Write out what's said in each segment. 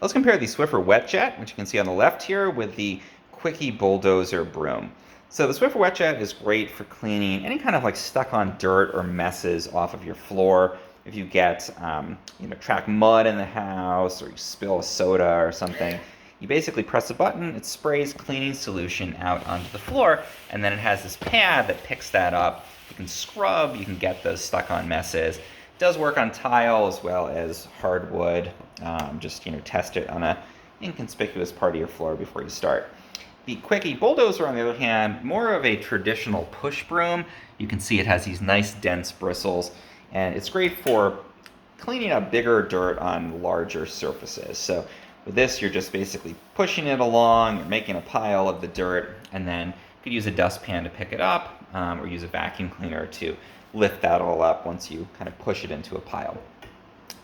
Let's compare the Swiffer Wetjet, which you can see on the left here, with the Quickie Bulldozer broom. So the Swiffer Wetjet is great for cleaning any kind of like stuck on dirt or messes off of your floor. If you get track mud in the house, or you spill a soda or something, you basically press a button, it sprays cleaning solution out onto the floor, and then it has this pad that picks that up. You can scrub, you can get those stuck on messes. It does work on tile as well as hardwood. Just test it on a inconspicuous part of your floor before you start. The Quickie Bulldozer, on the other hand, more of a traditional push broom. You can see it has these nice dense bristles, and it's great for cleaning up bigger dirt on larger surfaces. So with this, you're just basically pushing it along, you're making a pile of the dirt, and then you could use a dustpan to pick it up, or use a vacuum cleaner to lift that all up once you kind of push it into a pile.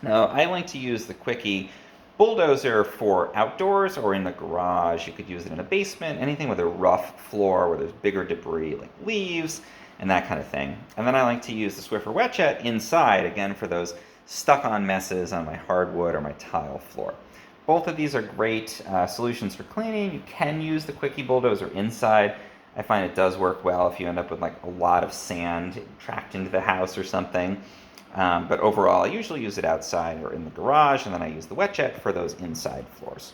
Now, I like to use the Quickie Bulldozer for outdoors or in the garage. You could use it in a basement, anything with a rough floor where there's bigger debris like leaves and that kind of thing. And then I like to use the Swiffer Wetjet inside, again, for those stuck-on messes on my hardwood or my tile floor. Both of these are great solutions for cleaning. You can use the Quickie Bulldozer inside. I find it does work well if you end up with like a lot of sand tracked into the house or something. But overall, I usually use it outside or in the garage, and then I use the Wetjet for those inside floors.